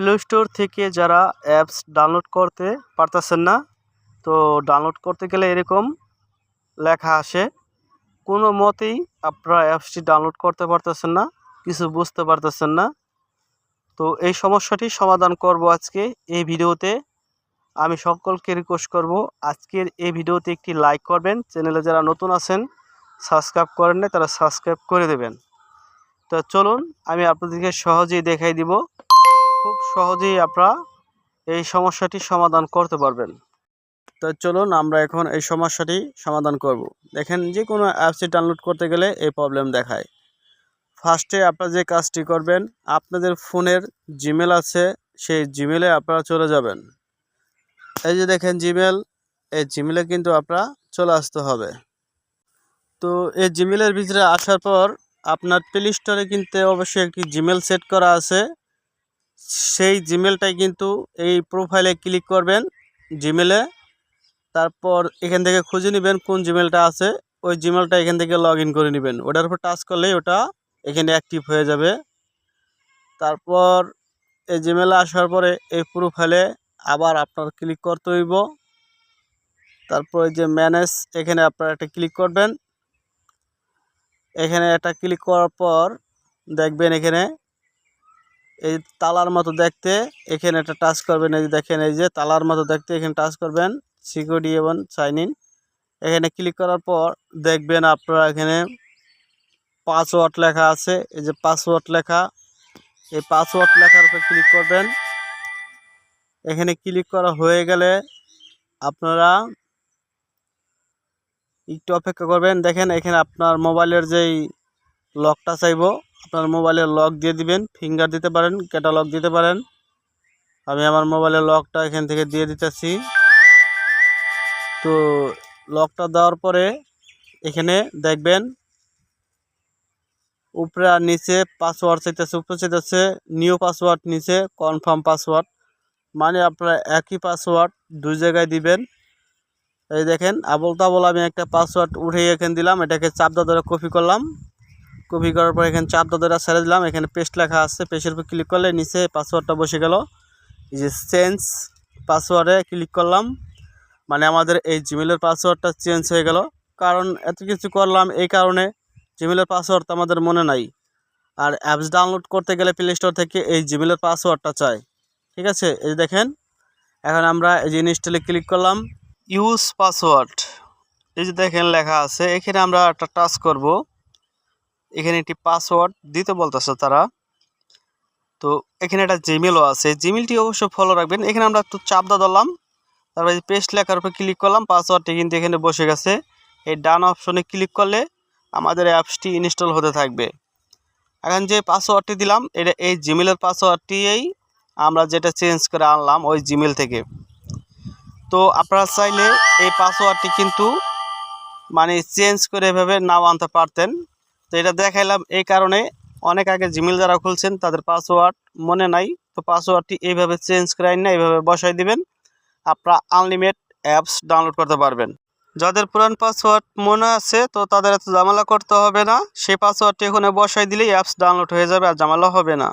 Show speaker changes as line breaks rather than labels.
Play store থেকে যারা apps download করতে পারতেছেন না, তো ডাউনলোড করতে গেলে এরকম লেখা আসে, কোনো মতেই আপনারা অ্যাপসটি ডাউনলোড করতে পারতেছেন না, কিছু বুঝতে পারতেছেন না। তো এই সমস্যাটি সমাধান করব আজকে এই ভিডিওতে। আমি সকলকে রিকোয়েস্ট করব আজকের এই ভিডিওতে একটি লাইক করবেন, চ্যানেলে যারা নতুন আছেন সাবস্ক্রাইব করেন না তারা সাবস্ক্রাইব করে দেবেন। তো চলুন আমি আপনাদেরকে সহজেই দেখাই দিব, খুব সহজেই আপনারা এই সমস্যাটি সমাধান করতে পারবেন। তো চলুন আমরা এখন এই সমস্যাটি সমাধান করব। দেখেন, যে কোনো অ্যাপসটি ডাউনলোড করতে গেলে এই প্রবলেম দেখায়। ফার্স্টে আপনারা যে কাজটি করবেন, আপনাদের ফোনের জিমেল আছে, সেই জিমেলে আপনারা চলে যাবেন। এই যে দেখেন জিমেল, এই জিমেলে কিন্তু আপনারা চলে আসতে হবে। তো এই জিমেলের ভিতরে আসার পর আপনার প্লে স্টোরে কিন্তু অবশ্যই একটি জিমেল সেট করা আছে, সেই জিমেলটাই কিন্তু এই প্রোফাইলে ক্লিক করবেন জিমেলে। তারপর এখান থেকে খুঁজে নেবেন কোন জিমেলটা আছে, ওই জিমেলটা এখান থেকে লগ ইন করে নেবেন। ওটার উপর টাচ করলেই ওটা এখানে অ্যাক্টিভ হয়ে যাবে। তারপর এই জিমেলে আসার পরে এই প্রোফাইলে আবার আপনার ক্লিক করতে হইব। তারপর এই যে ম্যানেজ, এখানে আপনারা একটা ক্লিক করবেন। এখানে একটা ক্লিক করার পর দেখবেন এখানে এই তালার মতো দেখতে, এখানে একটা টাচ করবেন। এই যে দেখেন, এই যে তালার মতো দেখতে, এখানে টাচ করবেন সিকিউরিটি এবং সাইন ইন। এখানে ক্লিক করার পর দেখবেন আপনারা এখানে পাসওয়ার্ড লেখা আছে, এই যে পাসওয়ার্ড লেখা, এই পাসওয়ার্ড লেখার উপর ক্লিক করবেন। এখানে ক্লিক করা হয়ে গেলে আপনারা একটু অপেক্ষা করবেন। দেখেন এখানে আপনার মোবাইলের যেই লকটা চাইবো, আপনার মোবাইলের লক দিয়ে দিবেন, ফিঙ্গার দিতে পারেন, ক্যাটালগ দিতে পারেন। আমি আমার মোবাইলের লকটা এখান থেকে দিয়ে দিতেছি। তো লকটা দেওয়ার পরে এখানে দেখবেন উপরে আর নিচে পাসওয়ার্ড চাইতেছে, উপরে চাইতেছে নিউ পাসওয়ার্ড, নিচে কনফার্ম পাসওয়ার্ড। মানে আপনারা একই পাসওয়ার্ড দুই জায়গায় দিবেন। এই দেখেন আবল তাবল আমি একটা পাসওয়ার্ড উঠে এখানে দিলাম, এটাকে চাপ ধরে কপি করলাম। কপি করার পর এখানে চাপ ধরে ছেড়ে দিলাম। এখানে পেস্ট লেখা আছে, পেস্টের উপর ক্লিক করলে নিচে পাসওয়ার্ডটা বসে গেল। এই যে চেঞ্জ পাসওয়ার্ডে ক্লিক করলাম, মানে আমাদের এই জিমেলের পাসওয়ার্ডটা চেঞ্জ হয়ে গেল। কারণ এত কিছু করলাম এই কারণে, জিমেলের পাসওয়ার্ড তো আমাদের মনে নাই। আর অ্যাপস ডাউনলোড করতে গেলে প্লে স্টোর থেকে এই জিমেলের পাসওয়ার্ডটা চাই। ঠিক আছে, এই দেখেন এখন আমরা এই যে ইনস্টলে ক্লিক করলাম, ইউজ পাসওয়ার্ড, এই যে দেখেন লেখা আছে, এখানে আমরা একটা টাচ করব। এখানে একটি পাসওয়ার্ড দিতে বলতেছে তারা। তো এখানে একটা জিমেলও আছে, জিমেলটি অবশ্যই ফলো রাখবেন। এখানে আমরা একটু চাপ ধরলাম, তারপরে এই পেস্ট লেখার উপর ক্লিক করলাম, পাসওয়ার্ডটি কিন্তু এখানে বসে গেছে। এই ডান অপশনে ক্লিক করলে আমাদের অ্যাপসটি ইনস্টল হতে থাকবে। এখন যে পাসওয়ার্ডটি দিলাম, এটা এই জিমেলের পাসওয়ার্ডটিই আমরা যেটা চেঞ্জ করে আনলাম ওই জিমেল থেকে। তো আপনারা চাইলে এই পাসওয়ার্ডটি কিন্তু মানে চেঞ্জ করে এভাবে নাও আনতে পারতেন। তো এটা দেখাইলাম এই কারণে, অনেক আগে জিমেল যারা খুলছেন তাদের পাসওয়ার্ড মনে নাই। তো পাসওয়ার্ডটি এইভাবে চেঞ্জ করে আইন না এইভাবে বসাই দিবেন, আপনারা আনলিমিটেড অ্যাপস ডাউনলোড করতে পারবেন। যাদের পুরান পাসওয়ার্ড মনে আছে তো তাদের এত ঝামেলা করতে হবে না, সেই পাসওয়ার্ডটি এখানে বসাই দিলেই অ্যাপস ডাউনলোড হয়ে যাবে, আর ঝামেলা হবে না।